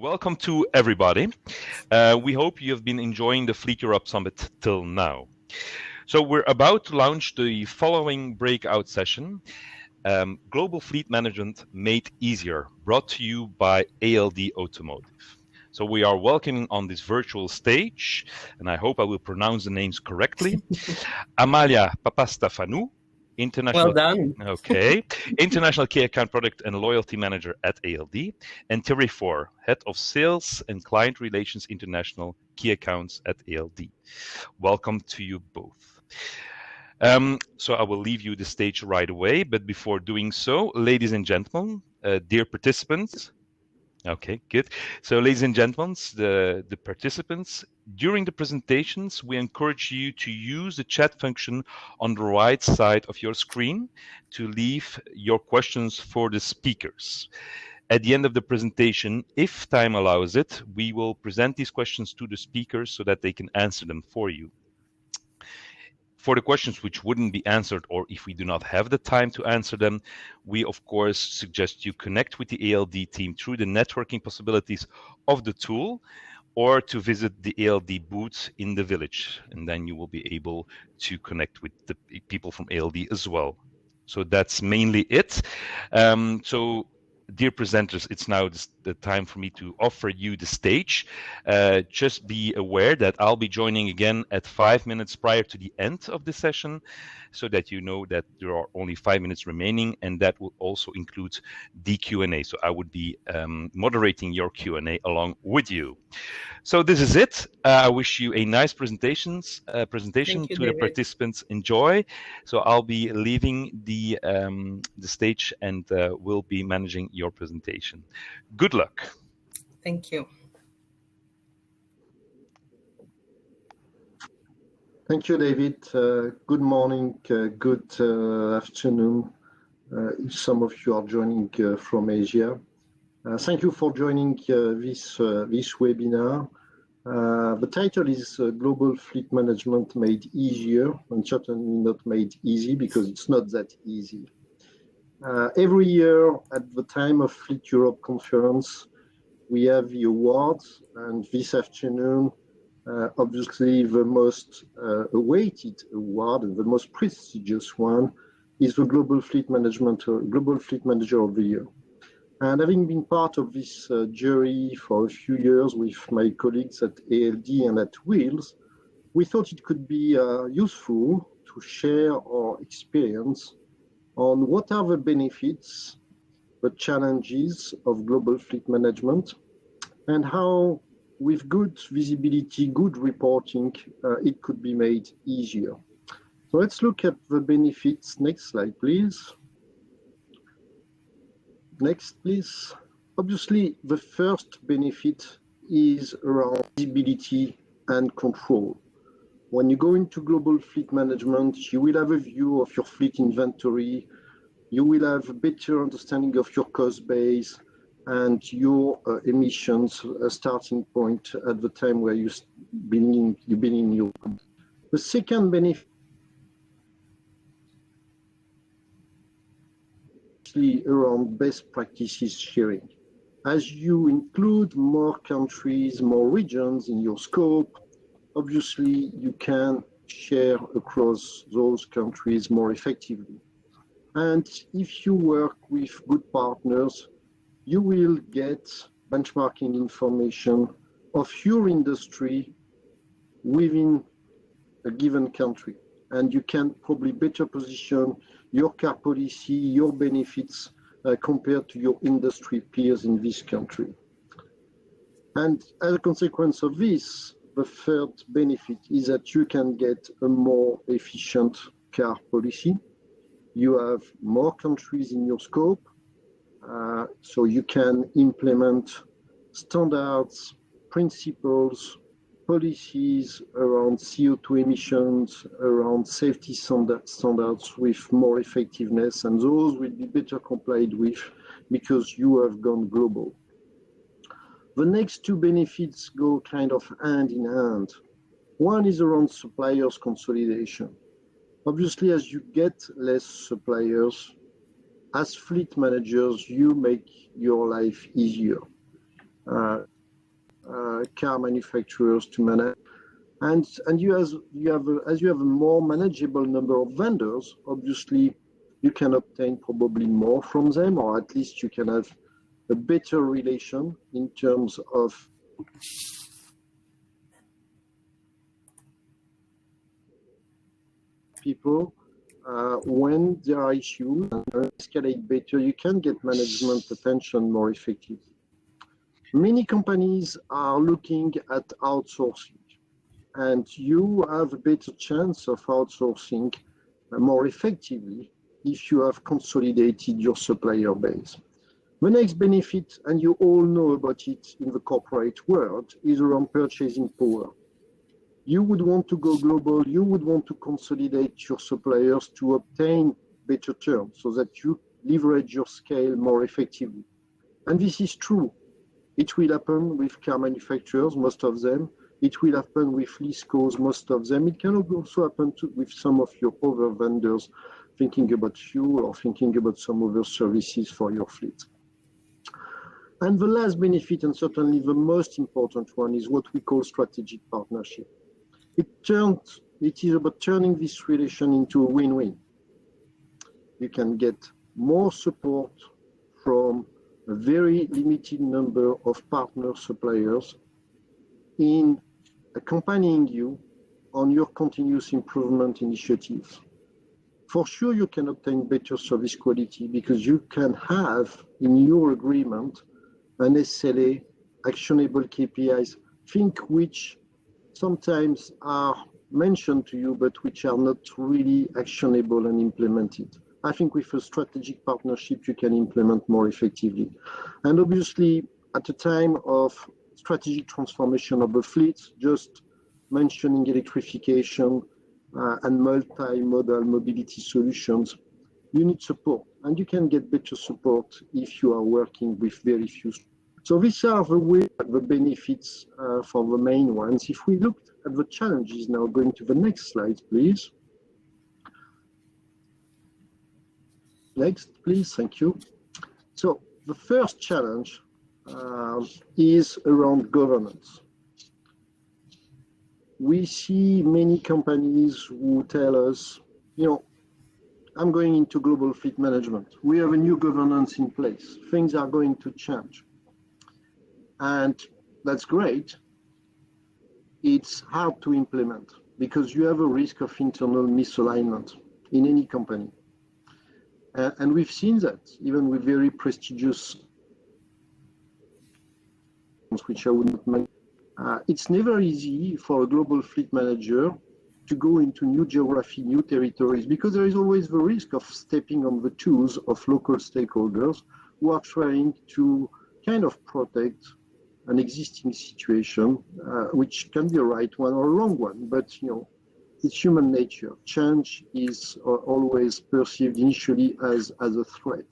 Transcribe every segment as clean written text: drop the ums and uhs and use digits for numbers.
welcome to everybody. We hope you have been enjoying the Fleet Europe Summit till now. So we're about to launch the following breakout session, Global Fleet Management Made Easier, brought to you by ALD Automotive. So we are welcoming on this virtual stage, and I hope I will pronounce the names correctly, Amalia Papastefanou, International, well done. Okay, International Key Account Product and Loyalty Manager at ALD, and Thierry Faure, Head of Sales and Client Relations International Key Accounts at ALD. Welcome to you both. So I will leave you the stage right away, but before doing so, ladies and gentlemen, dear participants, okay, good. So ladies and gentlemen, the participants, during the presentations, we encourage you to use the chat function on the right side of your screen to leave your questions for the speakers. At the end of the presentation, if time allows it, we will present these questions to the speakers so that they can answer them for you. For the questions which wouldn't be answered, or if we do not have the time to answer them, we of course suggest you connect with the ALD team through the networking possibilities of the tool, or to visit the ALD booth in the village, and then you will be able to connect with the people from ALD as well. So that's mainly it. So dear presenters, it's now the time for me to offer you the stage. Just be aware that I'll be joining again at 5 minutes prior to the end of the session, so that you know that there are only 5 minutes remaining, and that will also include the Q&A. So I would be moderating your Q&A along with you. So this is it. I wish you a nice presentation to the participants. Enjoy. So I'll be leaving the stage and will be managing your presentation. Good luck. Thank you. Thank you, David. Good morning, good afternoon, if some of you are joining from Asia. Thank you for joining this webinar. The title is Global Fleet Management Made Easier, and certainly not made easy, because it's not that easy. Every year at the time of Fleet Europe conference, we have the awards, and this afternoon, obviously the most awaited award and the most prestigious one is the Global Fleet Manager of the Year. And having been part of this jury for a few years with my colleagues at ALD and at Wheels, we thought it could be useful to share our experience on what are the benefits, the challenges of global fleet management, and how, with good visibility, good reporting, it could be made easier. So let's look at the benefits. Next slide, please. Next, please. Obviously, the first benefit is around visibility and control. When you go into global fleet management, you will have a view of your fleet inventory, you will have a better understanding of your cost base and your emissions starting point at the time where you've been in your. The second benefit around best practices sharing. As you include more countries, more regions in your scope, obviously you can share across those countries more effectively. And if you work with good partners, you will get benchmarking information of your industry within a given country. And you can probably better position your car policy, your benefits compared to your industry peers in this country. And as a consequence of this, the third benefit is that you can get a more efficient car policy. You have more countries in your scope, so you can implement standards, principles, policies around CO2 emissions, around safety standards with more effectiveness, and those will be better complied with because you have gone global. The next two benefits go kind of hand in hand. One is around suppliers consolidation. Obviously, as you get less suppliers, as fleet managers, you make your life easier. car manufacturers to manage. And as you have a more manageable number of vendors, obviously you can obtain probably more from them, or at least you can have a better relation in terms of people. When there are issues and escalate better, you can get management attention more effectively. Many companies are looking at outsourcing, and you have a better chance of outsourcing more effectively if you have consolidated your supplier base. The next benefit, and you all know about it in the corporate world, is around purchasing power. You would want to go global, you would want to consolidate your suppliers to obtain better terms so that you leverage your scale more effectively. And this is true. It will happen with car manufacturers, most of them. It will happen with lease cos, most of them. It can also happen with some of your other vendors thinking about fuel or thinking about some other services for your fleet. And the last benefit, and certainly the most important one, is what we call strategic partnership. It is about turning this relation into a win-win. You can get more support from a very limited number of partner suppliers in accompanying you on your continuous improvement initiatives. For sure, you can obtain better service quality because you can have in your agreement an SLA, actionable KPIs, which sometimes are mentioned to you, but which are not really actionable and implemented. I think with a strategic partnership, you can implement more effectively. And obviously, at a time of strategic transformation of the fleet, just mentioning electrification and multimodal mobility solutions, you need support. And you can get better support if you are working with very few. So these are the benefits for the main ones. If we look at the challenges now, going to the next slide, please. Next, please, thank you. So the first challenge is around governance. We see many companies who tell us, I'm going into global fleet management. We have a new governance in place. Things are going to change. And that's great. It's hard to implement because you have a risk of internal misalignment in any company. And we've seen that even with very prestigious, which I wouldn't mention. It's never easy for a global fleet manager to go into new geography, new territories, because there is always the risk of stepping on the toes of local stakeholders who are trying to kind of protect an existing situation, which can be a right one or a wrong one, but it's human nature. Change is always perceived initially as a threat.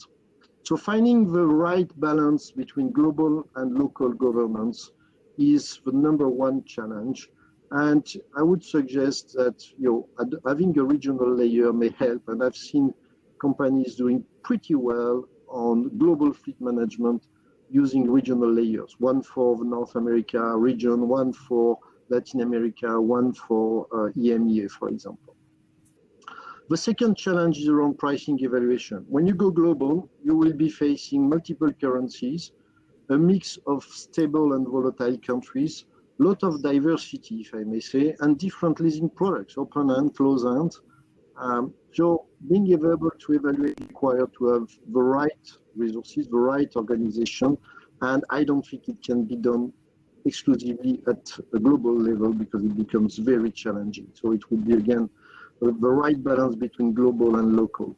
So finding the right balance between global and local governance is the number one challenge. And I would suggest that having a regional layer may help. And I've seen companies doing pretty well on global fleet management using regional layers, one for the North America region, one for Latin America, one for EMEA, for example. The second challenge is around pricing evaluation. When you go global, you will be facing multiple currencies, a mix of stable and volatile countries, a lot of diversity, if I may say, and different leasing products, open-end, close-end. So being able to evaluate required to have the right resources, the right organization, and I don't think it can be done exclusively at a global level because it becomes very challenging. So it would be, again, the right balance between global and local.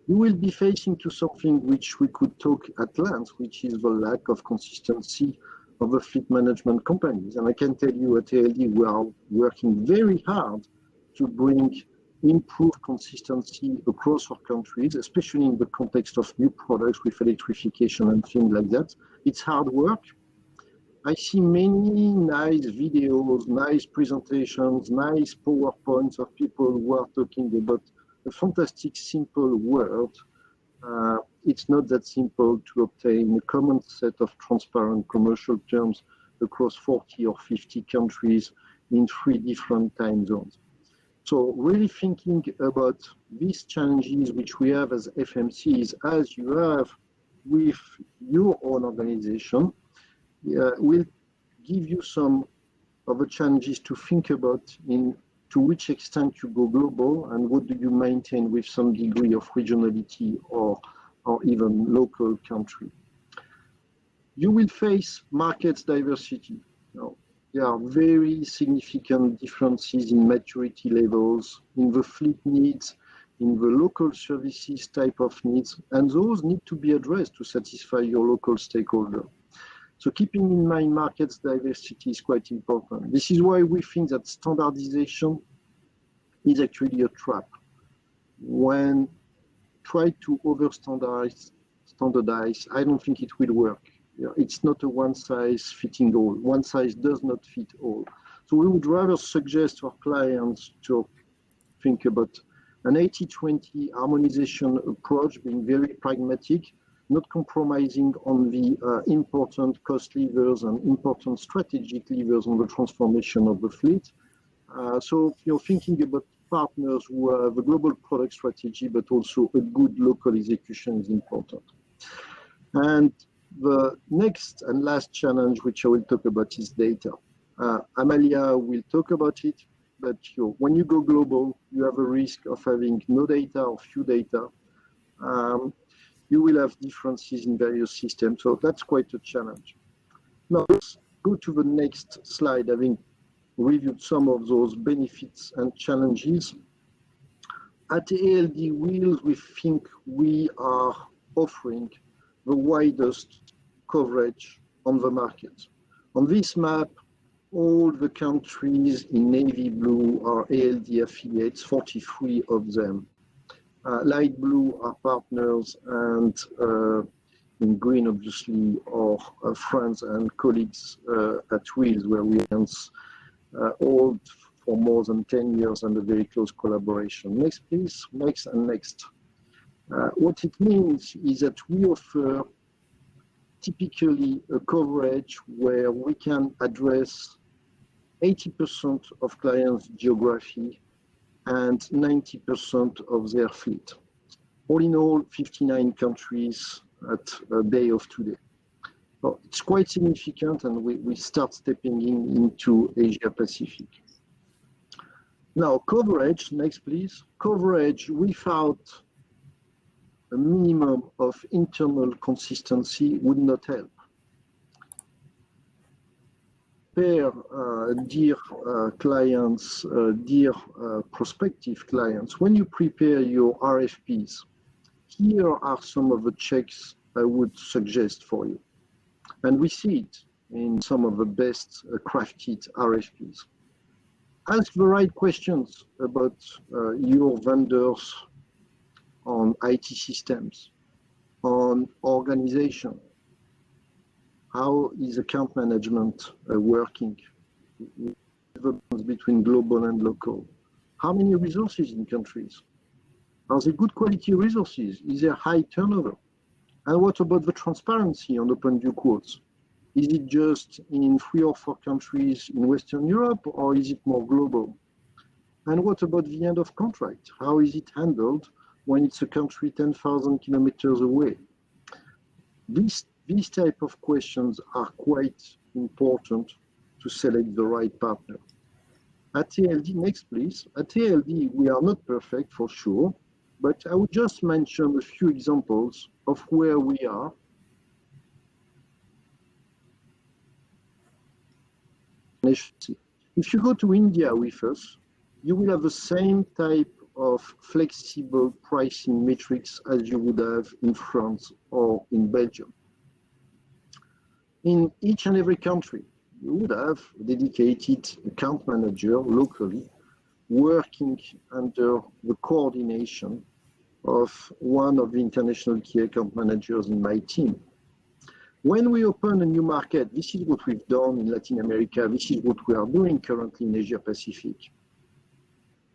You will be facing to something which we could talk at length, which is the lack of consistency of the fleet management companies. And I can tell you at ALD, we are working very hard to bring improved consistency across our countries, especially in the context of new products with electrification and things like that. It's hard work. I see many nice videos, nice presentations, nice PowerPoints of people who are talking about a fantastic, simple world it's not that simple to obtain a common set of transparent commercial terms across 40 or 50 countries in 3 different time zones. So really thinking about these challenges which we have as FMCs, as you have with your own organization, will give you some of the challenges to think about in to which extent you go global and what do you maintain with some degree of regionality or even local country. You will face market diversity. There are very significant differences in maturity levels, in the fleet needs, in the local services type of needs, and those need to be addressed to satisfy your local stakeholder. So keeping in mind markets diversity is quite important. This is why we think that standardization is actually a trap. When try to over-standardize, I don't think it will work. It's not a one-size-fitting-all. One size does not fit all. So we would rather suggest our clients to think about an 80-20 harmonization approach, being very pragmatic, not compromising on the important cost levers and important strategic levers on the transformation of the fleet. So thinking about partners who have a global product strategy, but also a good local execution is important. And the next and last challenge, which I will talk about, is data. Amalia will talk about it, but when you go global, you have a risk of having no data or few data. You will have differences in various systems, so that's quite a challenge. Now, let's go to the next slide, having reviewed some of those benefits and challenges. At ALD Wheels, we think we are offering the widest coverage on the market. On this map, all the countries in navy blue are ALD affiliates, 43 of them. Light blue are partners, and in green, obviously, are friends and colleagues at Wheels, where we hold for more than 10 years and a very close collaboration. Next, please. Next and next. What it means is that we offer typically a coverage where we can address 80% of clients' geography and 90% of their fleet. All in all, 59 countries at a day of today. So it's quite significant, and we start stepping into Asia Pacific. Now, coverage, next please. Coverage without a minimum of internal consistency would not help. Dear clients, dear prospective clients, when you prepare your RFPs, here are some of the checks I would suggest for you. And we see it in some of the best crafted RFPs. Ask the right questions about your vendors on IT systems, on organization. How is account management working? The balance between global and local. How many resources in countries? Are they good quality resources? Is there high turnover? And what about the transparency on open due quotes? Is it just in 3 or 4 countries in Western Europe, or is it more global? And what about the end of contract? How is it handled when it's a country 10,000 kilometers away? These type of questions are quite important to select the right partner. At ALD, next please. At ALD, we are not perfect for sure, but I would just mention a few examples of where we are. If you go to India with us, you will have the same type of flexible pricing metrics as you would have in France or in Belgium. In each and every country, you would have a dedicated account manager locally working under the coordination of one of the international key account managers in my team. When we open a new market, this is what we've done in Latin America, this is what we are doing currently in Asia Pacific.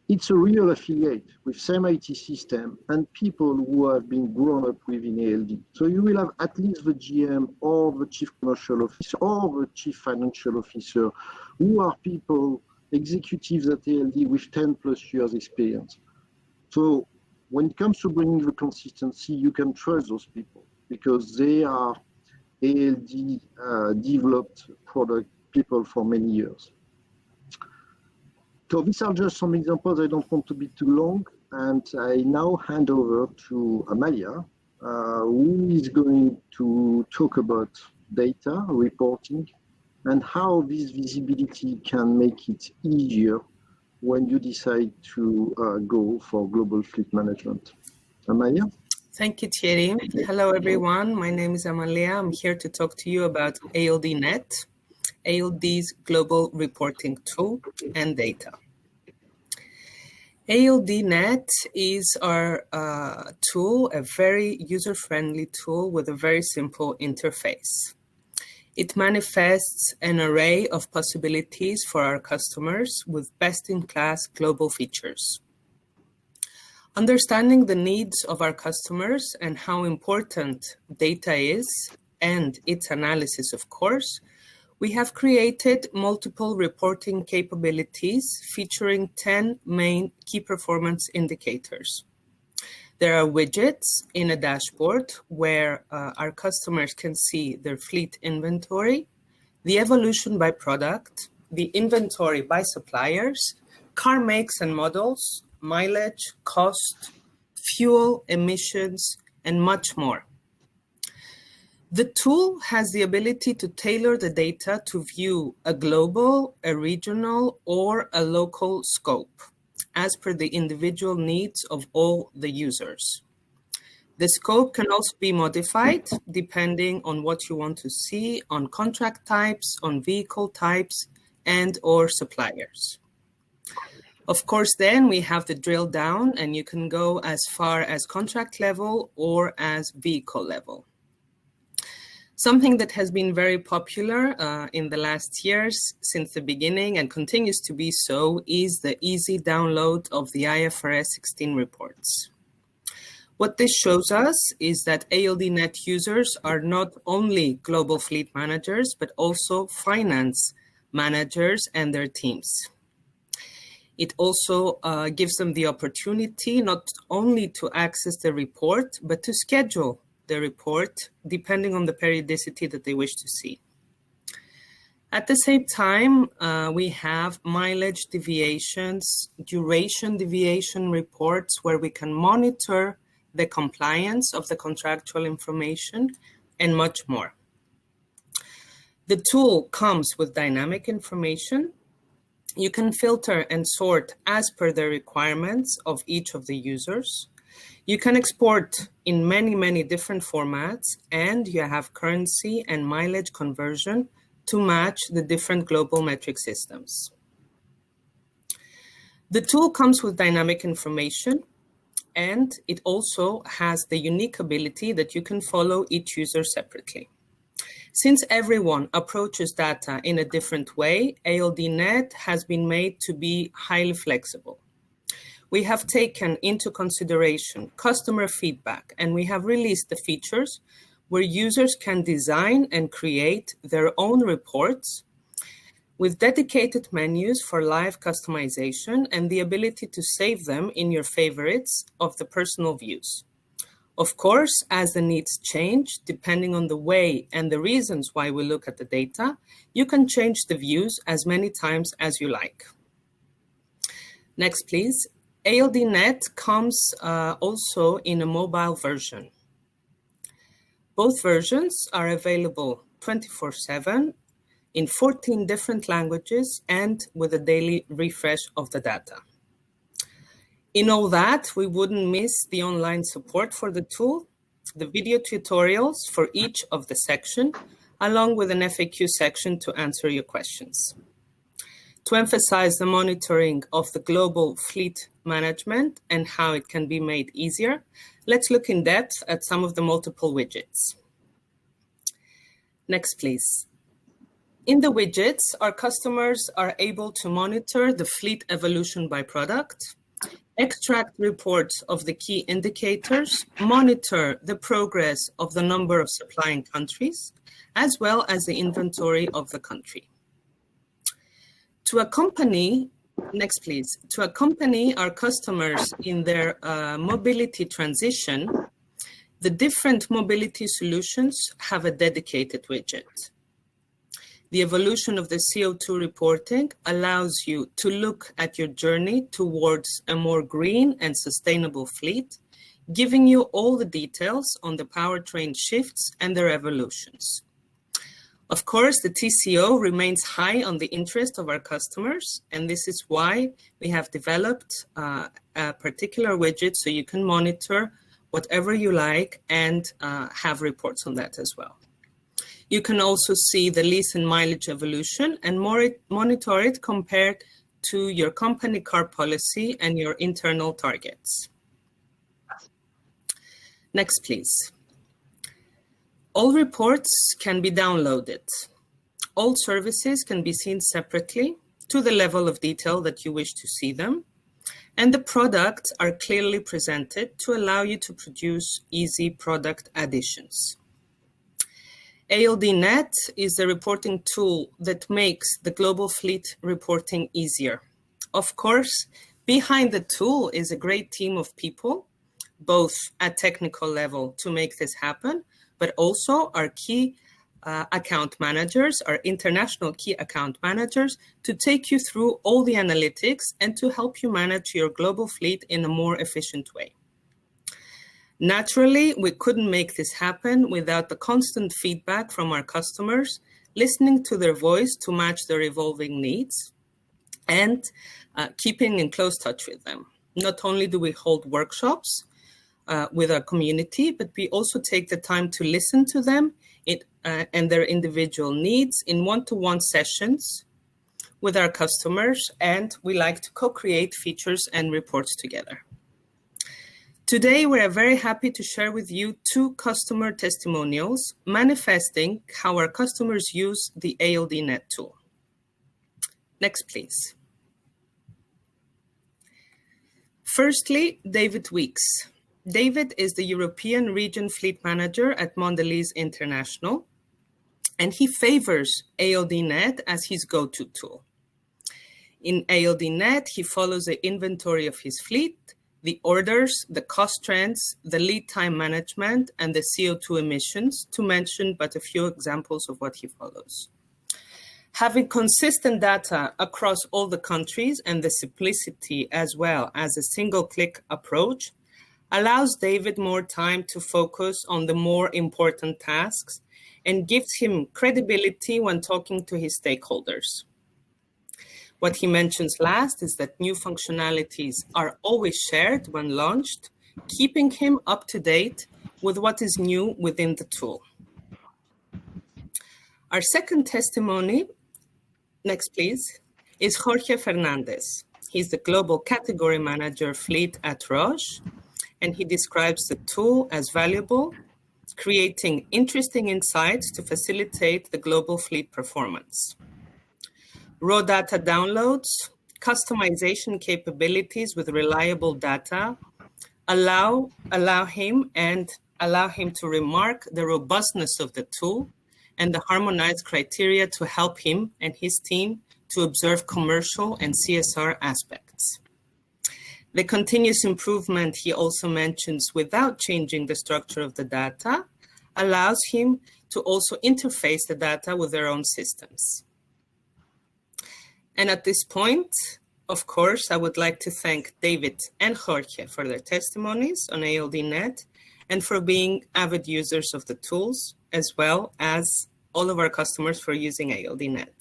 It's a real affiliate with same IT system and people who have been grown up within ALD. So you will have at least the GM or the chief commercial officer or the chief financial officer who are people, executives at ALD with 10 plus years experience. So when it comes to bringing the consistency, you can trust those people because they are ALD developed product people for many years. So these are just some examples. I don't want to be too long. And I now hand over to Amalia, who is going to talk about data reporting and how this visibility can make it easier when you decide to go for global fleet management. Amalia? Thank you, Thierry. Hello, everyone. My name is Amalia. I'm here to talk to you about ALDnet, ALD's global reporting tool and data. ALDnet is our tool, a very user-friendly tool with a very simple interface. It manifests an array of possibilities for our customers with best-in-class global features. Understanding the needs of our customers and how important data is, and its analysis, of course, we have created multiple reporting capabilities featuring 10 main key performance indicators. There are widgets in a dashboard where our customers can see their fleet inventory, the evolution by product, the inventory by suppliers, car makes and models, mileage, cost, fuel, emissions, and much more. The tool has the ability to tailor the data to view a global, a regional, or a local scope, as per the individual needs of all the users. The scope can also be modified depending on what you want to see on contract types, on vehicle types, and or suppliers. Of course, then we have the drill down, and you can go as far as contract level or as vehicle level. Something that has been very popular in the last years since the beginning and continues to be so is the easy download of the IFRS 16 reports. What this shows us is that ALDnet users are not only global fleet managers, but also finance managers and their teams. It also gives them the opportunity not only to access the report, but to schedule the report depending on the periodicity that they wish to see. At the same time, we have mileage deviations, duration deviation reports where we can monitor the compliance of the contractual information and much more. The tool comes with dynamic information. You can filter and sort as per the requirements of each of the users. You can export in many, many different formats, and you have currency and mileage conversion to match the different global metric systems. The tool comes with dynamic information, and it also has the unique ability that you can follow each user separately. Since everyone approaches data in a different way, ALDnet has been made to be highly flexible. We have taken into consideration customer feedback, and we have released the features where users can design and create their own reports with dedicated menus for live customization and the ability to save them in your favorites of the personal views. Of course, as the needs change, depending on the way and the reasons why we look at the data, you can change the views as many times as you like. Next, please. ALDnet comes also in a mobile version. Both versions are available 24/7 in 14 different languages and with a daily refresh of the data. In all that, we wouldn't miss the online support for the tool, the video tutorials for each of the section, along with an FAQ section to answer your questions. To emphasize the monitoring of the global fleet management and how it can be made easier, let's look in depth at some of the multiple widgets. Next, please. In the widgets, our customers are able to monitor the fleet evolution by product, extract reports of the key indicators, monitor the progress of the number of supplying countries, as well as the inventory of the country. To accompany, next please, to accompany our customers in their mobility transition, the different mobility solutions have a dedicated widget. The evolution of the CO2 reporting allows you to look at your journey towards a more green and sustainable fleet, giving you all the details on the powertrain shifts and their evolutions. Of course, the TCO remains high on the interest of our customers, and this is why we have developed a particular widget so you can monitor whatever you like and have reports on that as well. You can also see the lease and mileage evolution and monitor it compared to your company car policy and your internal targets. Next, please. All reports can be downloaded. All services can be seen separately to the level of detail that you wish to see them. And the products are clearly presented to allow you to produce easy product additions. ALD.net is the reporting tool that makes the global fleet reporting easier. Of course, behind the tool is a great team of people, both at technical level to make this happen, but also our key account managers, our international key account managers, to take you through all the analytics and to help you manage your global fleet in a more efficient way. Naturally, we couldn't make this happen without the constant feedback from our customers, listening to their voice to match their evolving needs, and keeping in close touch with them. Not only do we hold workshops with our community, but we also take the time to listen to them and their individual needs in one-to-one sessions with our customers, and we like to co-create features and reports together. Today, we are very happy to share with you 2 customer testimonials manifesting how our customers use the ALD.net tool. Next, please. Firstly, David Weeks. David is the European Region Fleet Manager at Mondelez International, and he favors ALD.net as his go-to tool. In ALD.net, he follows the inventory of his fleet, the orders, the cost trends, the lead time management, and the CO2 emissions, to mention but a few examples of what he follows. Having consistent data across all the countries and the simplicity as well as a single-click approach allows David more time to focus on the more important tasks and gives him credibility when talking to his stakeholders. What he mentions last is that new functionalities are always shared when launched, keeping him up to date with what is new within the tool. Our second testimony, next please, is Jorge Fernandez. He's the Global Category Manager Fleet at Roche, and he describes the tool as valuable, creating interesting insights to facilitate the global fleet performance. Raw data downloads, customization capabilities with reliable data allow him to remark the robustness of the tool and the harmonized criteria to help him and his team to observe commercial and CSR aspects. The continuous improvement he also mentions without changing the structure of the data allows him to also interface the data with their own systems. And at this point, of course, I would like to thank David and Jorge for their testimonies on ALD.net and for being avid users of the tools, as well as all of our customers for using ALD.net.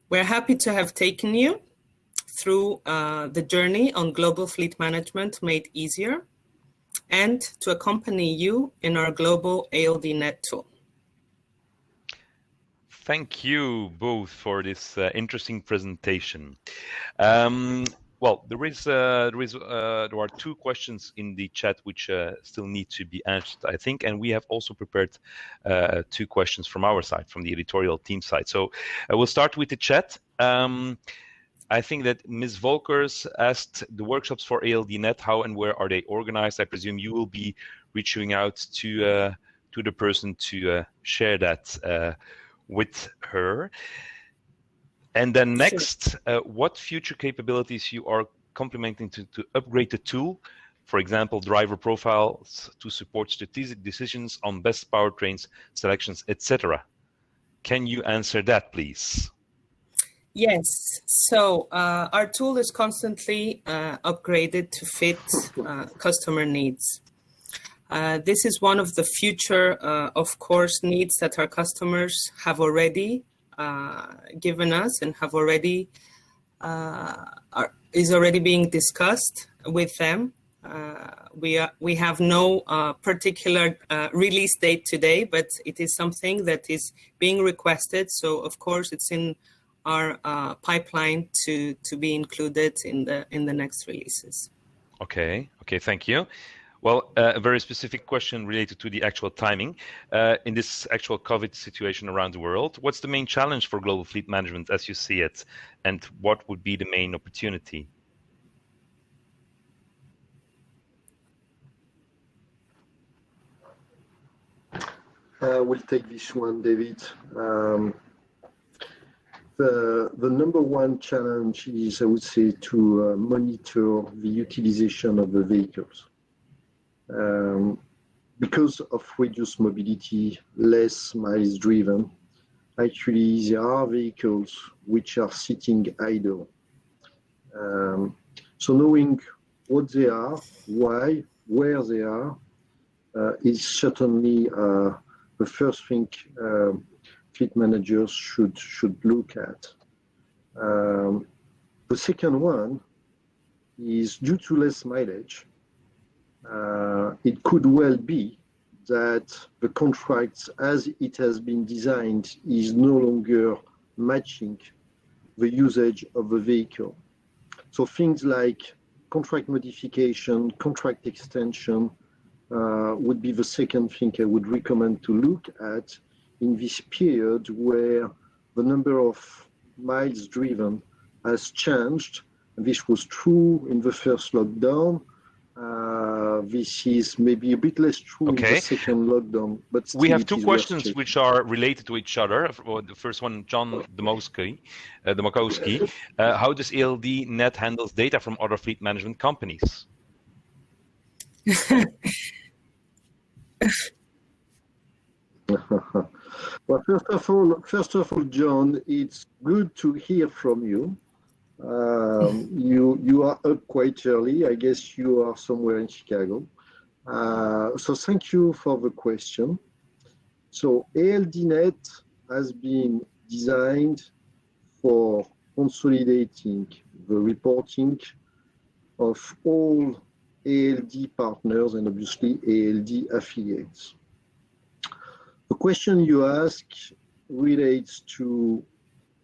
We're happy to have taken you through the journey on global fleet management made easier and to accompany you in our global ALD.net tool. Thank you both for this interesting presentation. Well, there are two questions in the chat which still need to be answered, I think, and we have also prepared two questions from our side, from the editorial team side. So we'll start with the chat. I think that Ms. Volkers asked the workshops for ALDnet, how and where are they organized? I presume you will be reaching out to the person to share that with her. And then next, what future capabilities you are complementing to upgrade the tool, for example, driver profiles to support strategic decisions on best powertrains, selections, etc. Can you answer that, please? Yes, so our tool is constantly upgraded to fit customer needs. This is one of the future, of course, needs that our customers have already given us and have already is already being discussed with them. We have no particular release date today, but it is something that is being requested. So of course it's in our pipeline to be included in the next releases. Okay, thank you. Well, a very specific question related to the actual timing. In this actual COVID situation around the world, what's the main challenge for global fleet management as you see it? And what would be the main opportunity? We'll take this one, David. The number one challenge is, I would say, to monitor the utilization of the vehicles. Because of reduced mobility, less miles driven, actually there are vehicles which are sitting idle. So knowing what they are, why, where they are, is certainly the first thing fleet managers should look at. The second one is due to less mileage. It could well be that the contract as it has been designed is no longer matching the usage of the vehicle. So things like contract modification, contract extension would be the second thing I would recommend to look at in this period where the number of miles driven has changed. This was true in the first lockdown. This is maybe a bit less true in the second lockdown, but still we have two questions which are related to each other. The first one, John Demokowski. How does ALDnet handles data from other fleet management companies? Well, first of all, John, it's good to hear from you. You are up quite early. I guess you are somewhere in Chicago. So thank you for the question. So ALDnet has been designed for consolidating the reporting of all ALD partners and obviously ALD affiliates. The question you ask relates to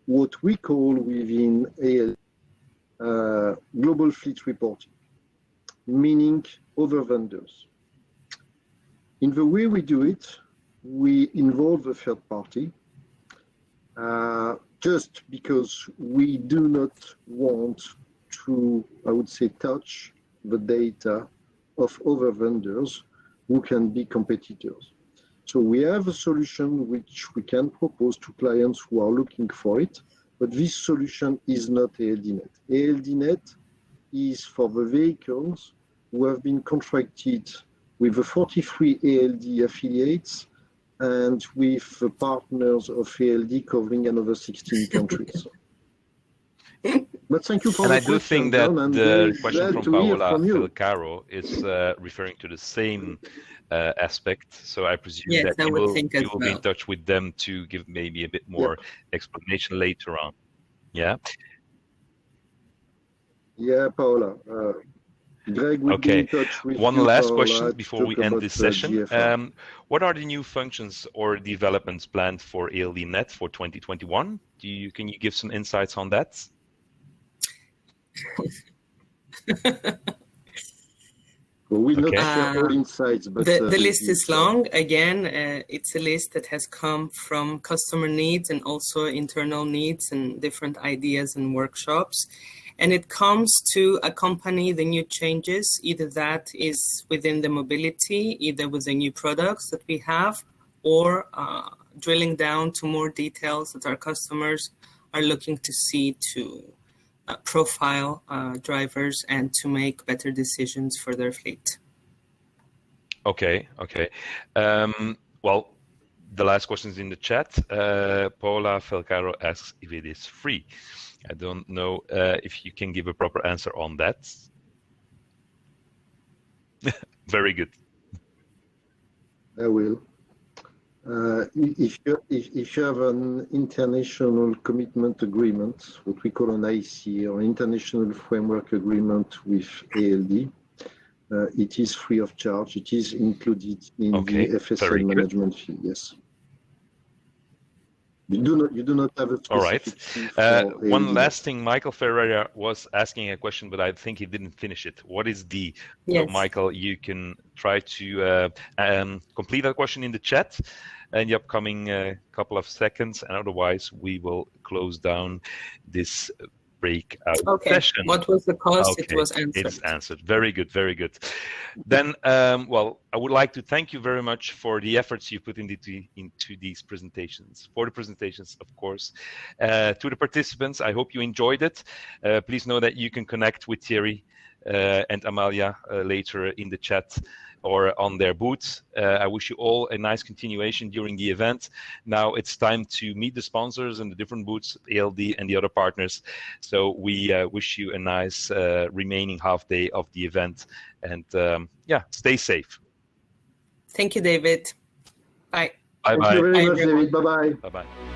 what we call within ALD global fleet reporting, meaning other vendors. In the way we do it, we involve a third party just because we do not want to, I would say, touch the data of other vendors who can be competitors. So we have a solution which we can propose to clients who are looking for it, but this solution is not ALDnet. ALDnet is for the vehicles who have been contracted with the 43 ALD affiliates and with the partners of ALD covering another 16 countries. But thank you for the question. And I do think that the question from Paola Felcaro is referring to the same aspect. So I presume that you will be in touch with them to give maybe a bit more explanation later on. Yeah? Yeah, Paola. Greg will be in touch with one you, last Paola, question before we end this session. What are the new functions or developments planned for ALDnet for 2021? Can you give some insights on that? We'll not share all insights, but the list is long. Again, it's a list that has come from customer needs and also internal needs and different ideas and workshops. And it comes to accompany the new changes, either that is within the mobility, either with the new products that we have, or drilling down to more details that our customers are looking to see to profile drivers and to make better decisions for their fleet. Okay. Well, the last question is in the chat. Paula Felcaro asks if it is free. I don't know if you can give a proper answer on that. Very good. I will. If you have an international commitment agreement, what we call an IC, or International Framework Agreement with ALD, it is free of charge. It is included in the FSL management fee. Yes. You do not have a specific. All right. One last thing, Michael Ferreira was asking a question, but I think he didn't finish it. What is D? Yes. So Michael, you can try to complete that question in the chat in the upcoming couple of seconds, and otherwise we will close down this breakout session. What was the cost? Okay. It was answered. It's answered. Very good, very good. Then, well, I would like to thank you very much for the efforts you put into these presentations, for the presentations, of course. To the participants, I hope you enjoyed it. Please know that you can connect with Thierry and Amalia later in the chat or on their booths. I wish you all a nice continuation during the event. Now it's time to meet the sponsors and the different booths, ALD and the other partners. So we wish you a nice remaining half day of the event. And yeah, stay safe. Thank you, David. Bye. Bye-bye. Thank you very much, David. Bye-bye. Bye-bye.